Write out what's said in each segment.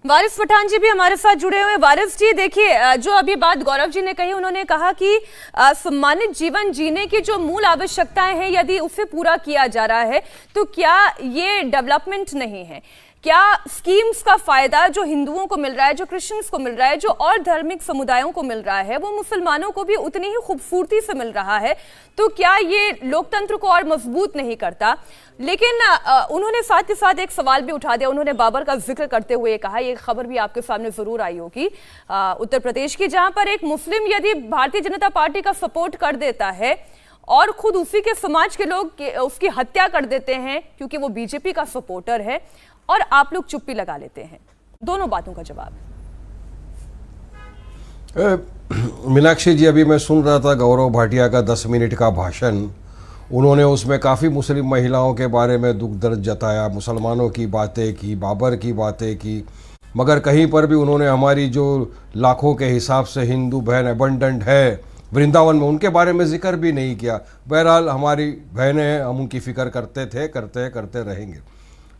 वारिस पठान जी भी हमारे साथ जुड़े हुए हैं। वारिस जी देखिए, जो अभी बात गौरव जी ने कही, उन्होंने कहा कि सम्मानित जीवन जीने की जो मूल आवश्यकताएं हैं, यदि उसे पूरा किया जा रहा है तो क्या ये डेवलपमेंट नहीं है? क्या स्कीम्स का फायदा जो हिंदुओं को मिल रहा है, जो क्रिश्चियंस को मिल रहा है, जो और धार्मिक समुदायों को मिल रहा है, वो मुसलमानों को भी उतनी ही खूबसूरती से मिल रहा है? तो क्या ये लोकतंत्र को और मजबूत नहीं करता? लेकिन उन्होंने साथ ही साथ एक सवाल भी उठा दिया। उन्होंने बाबर का जिक्र करते हुए कहा, ये खबर भी आपके सामने जरूर आई होगी, उत्तर प्रदेश की, जहां पर एक मुस्लिम यदि भारतीय जनता पार्टी का सपोर्ट कर देता है और खुद उसी के समाज के लोग उसकी हत्या कर देते हैं क्योंकि वो बीजेपी का सपोर्टर है, और आप लोग चुप्पी लगा लेते हैं। दोनों बातों का जवाब। मीनाक्षी जी, अभी मैं सुन रहा था गौरव भाटिया का 10 मिनट का भाषण। उन्होंने उसमें काफ़ी मुस्लिम महिलाओं के बारे में दुख दर्द जताया, मुसलमानों की बातें की, बाबर की बातें की, मगर कहीं पर भी उन्होंने हमारी जो लाखों के हिसाब से हिंदू बहन एबंडेंट है वृंदावन में, उनके बारे में जिक्र भी नहीं किया। बहरहाल हमारी बहनें हैं, हम उनकी फ़िक्र करते थे, करते रहेंगे।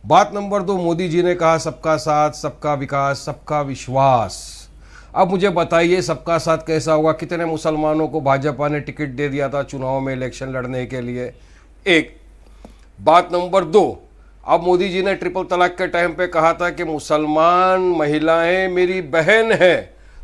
बात नंबर 2, मोदी जी ने कहा सबका साथ, सबका विकास, सबका विश्वास। अब मुझे बताइए सबका साथ कैसा होगा? कितने मुसलमानों को भाजपा ने टिकट दे दिया था चुनाव में इलेक्शन लड़ने के लिए? एक बात नंबर 2, अब मोदी जी ने ट्रिपल तलाक के टाइम पे कहा था कि मुसलमान महिलाएं मेरी बहन है।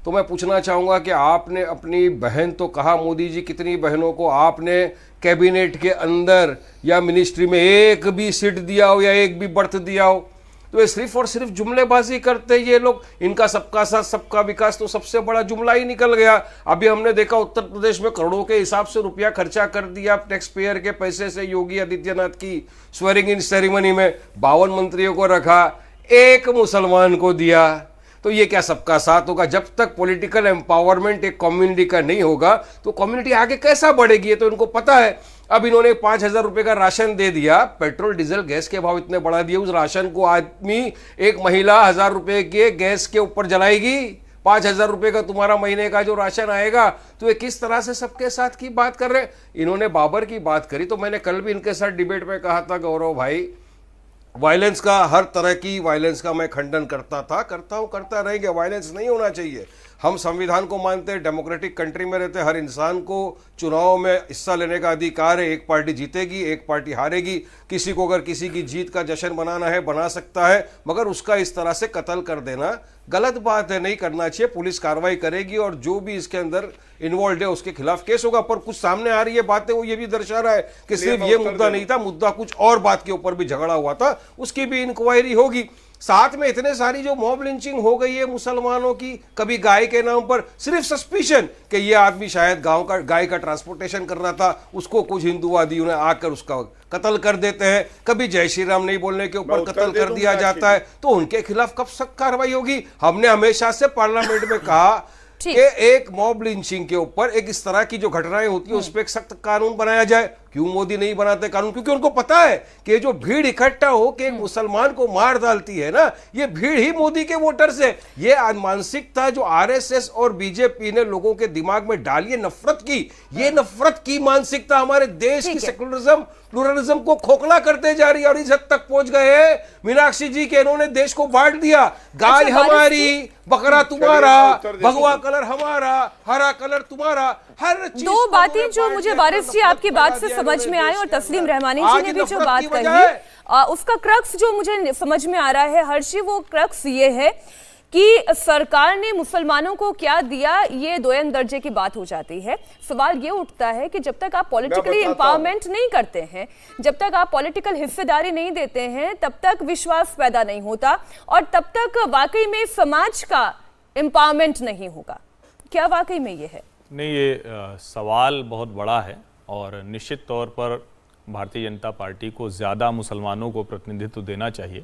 तो मैं पूछना चाहूँगा कि आपने अपनी बहन तो कहा, मोदी जी, कितनी बहनों को आपने कैबिनेट के अंदर या मिनिस्ट्री में एक भी सीट दिया हो या एक भी बर्थ दिया हो? तो ये सिर्फ और सिर्फ जुमलेबाजी करते ये लोग। इनका सबका साथ सबका विकास तो सबसे बड़ा जुमला ही निकल गया। अभी हमने देखा उत्तर प्रदेश में करोड़ों के हिसाब से रुपया खर्चा कर दिया टैक्स पेयर के पैसे से योगी आदित्यनाथ की स्वेरिंग इन सेरेमनी में। 52 मंत्रियों को रखा, एक मुसलमान को दिया। तो ये क्या सबका साथ होगा? जब तक पॉलिटिकल एम्पावरमेंट एक कम्युनिटी का नहीं होगा तो कम्युनिटी आगे कैसा बढ़ेगी? ये तो इनको पता है। अब इन्होंने 5,000 रुपए का राशन दे दिया, पेट्रोल डीजल गैस के भाव इतने बढ़ा दिए, उस राशन को आदमी, एक महिला 1,000 रुपए के गैस के ऊपर जलाएगी। 5,000 रुपए का तुम्हारा महीने का जो राशन आएगा। तो ये किस तरह से सबके साथ की बात कर रहे हैं? इन्होंने बाबर की बात करी, तो मैंने कल भी इनके साथ डिबेट में कहा था, गौरव भाई, वायलेंस का, हर तरह की वायलेंस का मैं खंडन करता था, करता हूं, करता रहेंगे। वायलेंस नहीं होना चाहिए। हम संविधान को मानते हैं, डेमोक्रेटिक कंट्री में रहते हैं, हर इंसान को चुनाव में हिस्सा लेने का अधिकार है। एक पार्टी जीतेगी, एक पार्टी हारेगी। किसी को अगर किसी की जीत का जश्न मनाना है, बना सकता है, मगर उसका इस तरह से कत्ल कर देना गलत बात है, नहीं करना चाहिए। पुलिस कार्रवाई करेगी और जो भी इसके अंदर इन्वॉल्व है उसके खिलाफ केस होगा। पर कुछ सामने आ रही है बातें, वो ये भी दर्शा रहा है कि सिर्फ ये मुद्दा नहीं था, मुद्दा कुछ और बात के ऊपर भी झगड़ा हुआ था, उसकी भी इंक्वायरी होगी। साथ में इतने सारी जो मॉब लिंचिंग हो गई है मुसलमानों की, कभी गाय के नाम पर सिर्फ सस्पिशन कि ये आदमी शायद गाय का ट्रांसपोर्टेशन कर रहा था, उसको कुछ हिंदूवादियों ने आकर उसका कत्ल कर देते हैं। कभी जय श्री राम नहीं बोलने के ऊपर कत्ल कर दिया जाता है। तो उनके खिलाफ कब सख्त कार्रवाई होगी? हमने हमेशा से पार्लियामेंट में कहा कि एक मॉब लिंचिंग के ऊपर, एक इस तरह की जो घटनाएं होती है उस पर एक सख्त कानून बनाया जाए। क्यों मोदी नहीं बनाते कानून? क्योंकि उनको पता है कि जो भीड़ इकट्ठा हो के एक मुसलमान को मार डालती है ना, ये भीड़ ही मोदी के वोटर्स है। ये मानसिकता जो आरएसएस और बीजेपी ने लोगों के दिमाग में डाली है, नफरत की, ये नफरत की मानसिकता हमारे देश की सेकुलरिज्म, प्लुरलिज्म को खोखला करते जा रही है। और इस हद तक पहुंच गए हैं मीनाक्षी जी के इन्होंने देश को बांट दिया। गाय हमारी, बकरा तुम्हारा, भगवा कलर हमारा, हरा कलर तुम्हारा, हर चीज। दो बातें जो मुझे वारिस जी आपकी बात से समझ में आई, और तस्लीम रहमानी जी ने भी जो बात कही, उसका क्रक्स जो मुझे समझ में आ रहा है हर्षी, वो क्रक्स ये है कि सरकार ने मुसलमानों को क्या दिया, ये दोयम दर्जे की बात हो जाती है। सवाल ये उठता है कि जब तक आप पॉलिटिकली एम्पावरमेंट नहीं करते हैं, जब तक आप पॉलिटिकल हिस्सेदारी नहीं देते हैं, तब तक विश्वास पैदा नहीं होता और तब तक वाकई में समाज का एम्पावरमेंट नहीं होगा। क्या वाकई में ये है? नहीं, ये सवाल बहुत बड़ा है और निश्चित तौर पर भारतीय जनता पार्टी को ज़्यादा मुसलमानों को प्रतिनिधित्व देना चाहिए,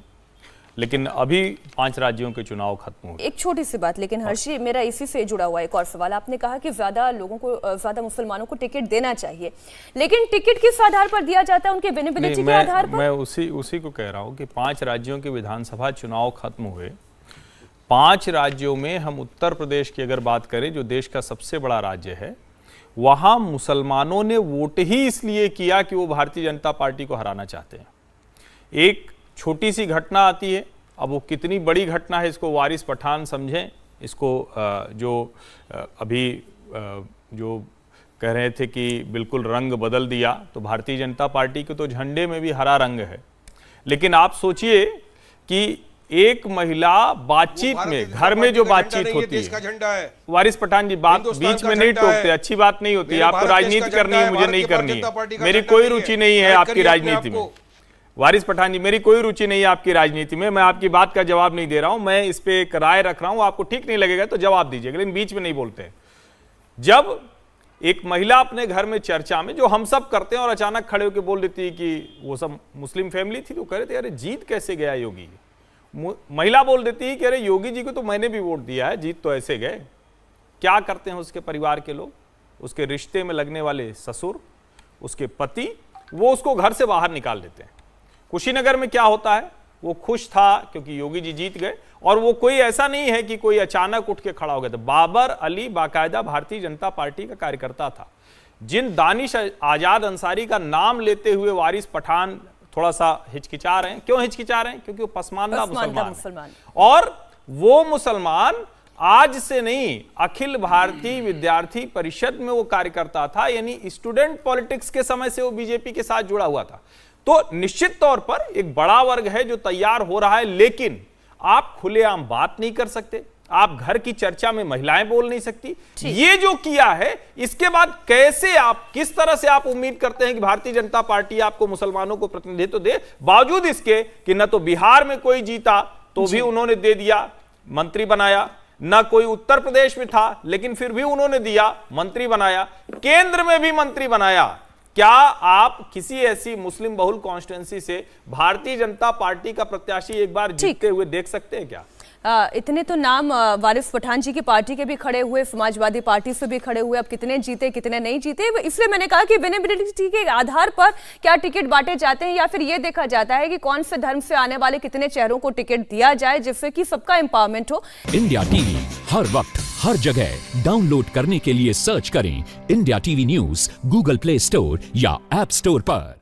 लेकिन अभी 5 राज्यों के चुनाव खत्म हुए। एक छोटी सी बात, लेकिन हर्षी, मेरा इसी से जुड़ा हुआ एक और सवाल। आपने कहा कि ज्यादा लोगों को, ज्यादा मुसलमानों को टिकट देना चाहिए, लेकिन टिकट किस आधार पर दिया जाता है? उनके विनेबिलिटी के आधार पर? मैं उसी को कह रहा हूँ कि 5 राज्यों के विधानसभा चुनाव खत्म हुए। 5 राज्यों में हम उत्तर प्रदेश की अगर बात करें, जो देश का सबसे बड़ा राज्य है, वहां मुसलमानों ने वोट ही इसलिए किया कि वो भारतीय जनता पार्टी को हराना चाहते हैं। एक छोटी सी घटना आती है अब वो कितनी बड़ी घटना है इसको वारिस पठान समझें, इसको अभी जो कह रहे थे कि बिल्कुल रंग बदल दिया, तो भारतीय जनता पार्टी के तो झंडे में भी हरा रंग है। लेकिन आप सोचिए कि एक महिला बातचीत में, घर में जो बातचीत होती है, वारिस पठान जी बात बीच में नहीं टोकते, अच्छी बात नहीं होती। आपको राजनीति करनी है, मुझे नहीं करनी है, मेरी कोई रुचि नहीं है आपकी राजनीति में। वारिस पठान जी, मेरी कोई रुचि नहीं है आपकी राजनीति में, मैं आपकी बात का जवाब नहीं दे रहा हूं, मैं इस पे एक राय रख रहा हूं, आपको ठीक नहीं लगेगा तो जवाब दीजिएगा, लेकिन बीच में नहीं बोलते। जब एक महिला अपने घर में चर्चा में, जो हम सब करते हैं, और अचानक खड़े होकर बोल देती है कि वो सब मुस्लिम फैमिली थी, तो कह रहे थे अरे जीत कैसे गया योगी। महिला बोल देती है कि अरे योगी जी को तो मैंने भी वोट दिया है, जीत तो ऐसे गए। क्या करते हैं उसके परिवार के लोग, उसके रिश्ते में लगने वाले ससुर, उसके पति, वो उसको घर से बाहर निकाल देते हैं। कुशीनगर में क्या होता है, वो खुश था क्योंकि योगी जी जीत गए, और वो कोई ऐसा नहीं है कि कोई अचानक उठ के खड़ा हो गया था। बाबर अली बाकायदा भारतीय जनता पार्टी का कार्यकर्ता था। जिन दानिश आजाद अंसारी का नाम लेते हुए वारिस पठान थोड़ा सा हिचकिचा रहे हैं, क्यों हिचकिचा रहे हैं? क्योंकि वो पसमानदा मुसलमान, और वो मुसलमान आज से नहीं, अखिल भारतीय विद्यार्थी परिषद में वो कार्यकर्ता था, यानी स्टूडेंट पॉलिटिक्स के समय से वो बीजेपी के साथ जुड़ा हुआ था। तो निश्चित तौर पर एक बड़ा वर्ग है जो तैयार हो रहा है, लेकिन आप खुलेआम बात नहीं कर सकते, आप घर की चर्चा में महिलाएं बोल नहीं सकती। ये जो किया है, इसके बाद कैसे आप, किस तरह से आप उम्मीद करते हैं कि भारतीय जनता पार्टी आपको मुसलमानों को प्रतिनिधित्व दे, बावजूद इसके कि न तो बिहार में कोई जीता तो भी उन्होंने दे दिया, मंत्री बनाया, न कोई उत्तर प्रदेश में था लेकिन फिर भी उन्होंने दिया, मंत्री बनाया, केंद्र में भी मंत्री बनाया। क्या आप किसी ऐसी मुस्लिम बहुल कॉन्स्टिट्यूंसी से भारतीय जनता पार्टी का प्रत्याशी एक बार जीतते हुए देख सकते हैं क्या? इतने तो नाम वारिस पठान जी की पार्टी के भी खड़े हुए, समाजवादी पार्टी से भी खड़े हुए, अब कितने जीते कितने नहीं जीते, इसलिए मैंने कहा कि विनेबिलिटी के आधार पर क्या टिकट बांटे जाते हैं, या फिर ये देखा जाता है कि कौन से धर्म से आने वाले कितने चेहरों को टिकट दिया जाए जिससे कि सबका एम्पावरमेंट हो। इंडिया टीवी हर वक्त हर जगह डाउनलोड करने के लिए सर्च करें India TV news Google play store या ऐप स्टोर पर।